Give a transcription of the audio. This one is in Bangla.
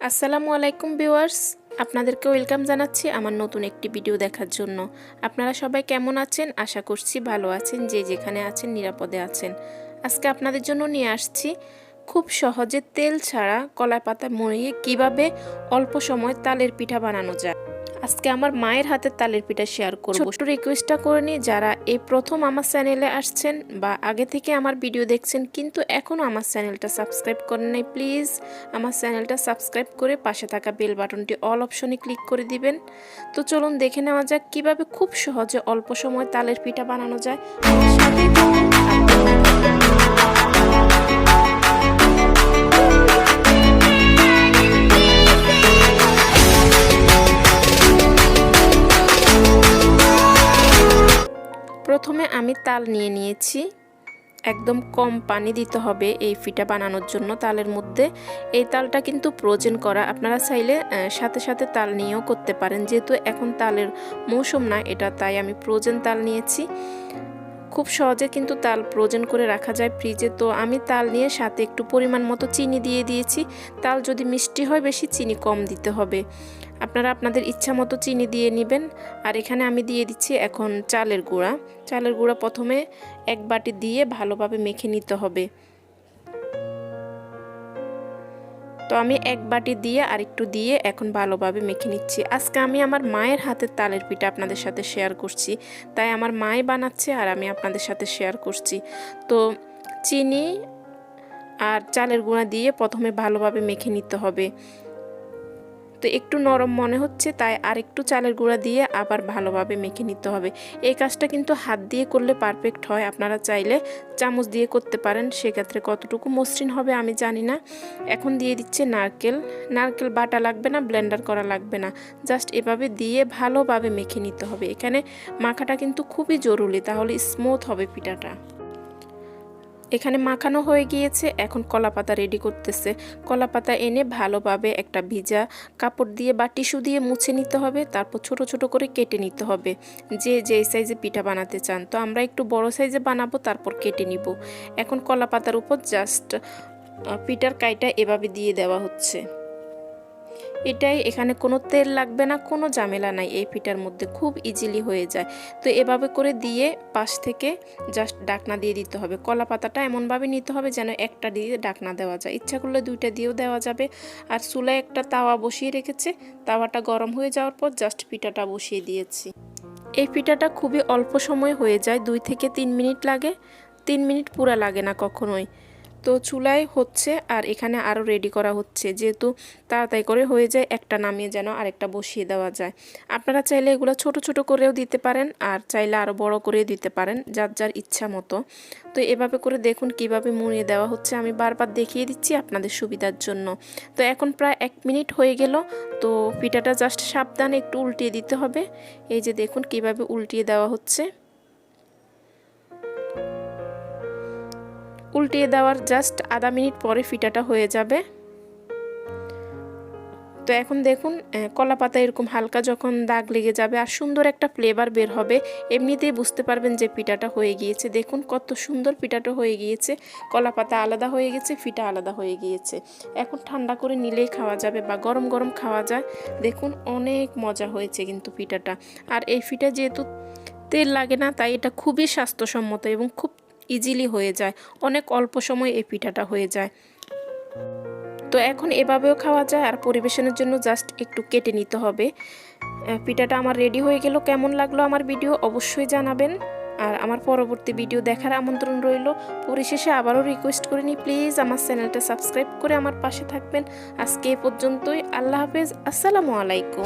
আসসালামু আলাইকুম ভিউয়ার্স, আপনাদেরকে ওয়েলকাম জানাচ্ছি আমার নতুন একটি ভিডিও দেখার জন্য। আপনারা সবাই কেমন আছেন? আশা করছি ভালো আছেন, যে যেখানে আছেন নিরাপদে আছেন। আজকে আপনাদের জন্য নিয়ে আসছি খুব সহজে তেল ছাড়া কলাই পাতা মুড়িয়ে কিভাবে অল্প সময় তালের পিঠা বানানো যায়। আজকে আমার মায়ের হাতে তালের পিঠা শেয়ার করব। ছোট্ট রিকোয়েস্টটা করে নিই, যারা এই প্রথম আমার চ্যানেলে আসছেন বা আগে থেকে আমার ভিডিও দেখছেন কিন্তু এখনও আমার চ্যানেলটা সাবস্ক্রাইব করেন নাই, প্লিজ আমার চ্যানেলটা সাবস্ক্রাইব করে পাশে থাকা বেল বাটনটি অল অপশনে ক্লিক করে দিবেন। তো চলুন দেখে নেওয়া যাক কিভাবে খুব সহজে অল্প সময় তালের পিঠা বানানো যায়। প্রথমে আমি তাল নিয়ে নিয়েছি। একদম কম পানি দিতে হবে এই পিঠা বানানোর জন্য। তালের মধ্যে এই তালটা কিন্তু ফ্রোজেন করা, আপনারা চাইলে সাথে সাথে তাল নিয়েও করতে পারেন। যেহেতু এখন তালের মৌসুম না এটা, তাই আমি ফ্রোজেন তাল নিয়েছি। খুব সহজে কিন্তু তাল ফ্রোজেন করে রাখা যায় ফ্রিজে। তো আমি তাল নিয়ে সাথে একটু পরিমাণ মতো চিনি দিয়ে দিয়েছি। তাল যদি মিষ্টি হয় বেশি, চিনি কম দিতে হবে। আপনারা আপনাদের ইচ্ছা মতো চিনি দিয়ে নেবেন। আর এখানে আমি দিয়ে দিচ্ছি এখন চালের গুঁড়া। চালের গুঁড়া প্রথমে এক বাটি দিয়ে ভালোভাবে মেখে নিতে হবে। তো আমি এক বাটি দিয়ে আর একটু দিয়ে এখন ভালোভাবে মেখে নিচ্ছি। আজকে আমি আমার মায়ের হাতের তালের পিঠা আপনাদের সাথে শেয়ার করছি, তাই আমার মাই বানাচ্ছে আর আমি আপনাদের সাথে শেয়ার করছি। তো চিনি আর চালের গুঁড়া দিয়ে প্রথমে ভালোভাবে মেখে নিতে হবে। তো একটু নরম মনে হচ্ছে, তাই আর একটু চালের গুঁড়া দিয়ে আবার ভালোভাবে মেখে নিতে হবে। এই কাজটা কিন্তু হাত দিয়ে করলে পারফেক্ট হয়, আপনারা চাইলে চামচ দিয়ে করতে পারেন, সেক্ষেত্রে কতটুকু মসৃণ হবে আমি জানি না। এখন দিয়ে দিচ্ছে নারকেল। নারকেল বাটা লাগবে না, ব্লেন্ডার করা লাগবে না, জাস্ট এভাবে দিয়ে ভালোভাবে মেখে নিতে হবে। এখানে মাখাটা কিন্তু খুবই জরুরি, তাহলে স্মুথ হবে পিঠাটা। এখানে মাখানো হয়ে গিয়েছে, এখন কলাপাতা রেডি করতেছে। কলাপাতা এনে ভালোভাবে একটা ভিজা কাপড় দিয়ে বা টিস্যু দিয়ে মুছে নিতে হবে, তারপর ছোট ছোট করে কেটে নিতে হবে যে যেই সাইজে পিঠা বানাতে চান। তো আমরা একটু বড় সাইজে বানাবো, তারপর কেটে নিব। এখন কলাপাতার উপর জাস্ট পিঠার কাইটা এভাবে দিয়ে দেওয়া হচ্ছে। এটাই, এখানে কোনো তেল লাগবে না, কোনো ঝামেলা নাই, এই পিঠার মধ্যে খুব ইজিলি হয়ে যায়। তো এভাবে করে দিয়ে পাশ থেকে জাস্ট ডাকনা দিয়ে দিতে হবে। কলা পাতাটা এমনভাবে নিতে হবে যেন একটা দিয়ে ডাকনা দেওয়া যায়, ইচ্ছা করলে দুইটা দিয়েও দেওয়া যাবে। আর চুলায় একটা তাওয়া বসিয়ে রেখেছে, তাওয়াটা গরম হয়ে যাওয়ার পর জাস্ট পিঠাটা বসিয়ে দিয়েছি। এই পিঠাটা খুবই অল্প সময় হয়ে যায়, 2 থেকে 3 মিনিট লাগে। 3 মিনিট পুরা লাগে না কখনোই। তো চুলায় হচ্ছে আর এখানে আরও রেডি করা হচ্ছে, যেহেতু তাড়াতাড়ি করে হয়ে যায়, একটা নামিয়ে যেন আরেকটা বসিয়ে দেওয়া যায়। আপনারা চাইলে এগুলো ছোট ছোট করেও দিতে পারেন, আর চাইলে আরও বড় করেও দিতে পারেন, যার যার ইচ্ছা মতো। তো এভাবে করে দেখুন কিভাবে মুড়িয়ে দেওয়া হচ্ছে, আমি বারবার দেখিয়ে দিচ্ছি আপনাদের সুবিধার জন্য। তো এখন প্রায় 1 মিনিট হয়ে গেল। তো পিঠাটা জাস্ট সাবধানে একটু উল্টিয়ে দিতে হবে। এই যে দেখুন কিভাবে উল্টিয়ে দেওয়া হচ্ছে। উল্টিয়ে দেওয়ার জাস্ট আধা মিনিট পরে পিঠাটা হয়ে যাবে। তো এখন দেখুন কলা পাতা এরকম হালকা যখন দাগ লেগে যাবে আর সুন্দর একটা ফ্লেভার বের হবে, এমনিতেই বুঝতে পারবেন যে পিঠাটা হয়ে গিয়েছে। দেখুন কত সুন্দর পিঠাটা হয়ে গিয়েছে, কলা পাতা আলাদা হয়ে গেছে, পিঠা আলাদা হয়ে গিয়েছে। এখন ঠান্ডা করে নিলেই খাওয়া যাবে বা গরম গরম খাওয়া যায়। দেখুন অনেক মজা হয়েছে কিন্তু পিঠাটা। আর এই পিঠা যেহেতু তেল লাগে না, তাই এটা খুবই স্বাস্থ্যসম্মত এবং খুব ইজিলি হয়ে যায়, অনেক অল্প সময় এই পিঠাটা হয়ে যায়। তো এখন এভাবেও খাওয়া যায়, আর পরিবেশনের জন্য জাস্ট একটু কেটে নিতে হবে। পিঠাটা আমার রেডি হয়ে গেল। কেমন লাগলো আমার ভিডিও অবশ্যই জানাবেন, আর আমার পরবর্তী ভিডিও দেখার আমন্ত্রণ রইল। পরিশেষে আবারও রিকোয়েস্ট করে নিই, প্লিজ আমার চ্যানেলটা সাবস্ক্রাইব করে আমার পাশে থাকবেন। আজকে এ পর্যন্তই, আল্লাহ হাফেজ, আসসালামু আলাইকুম।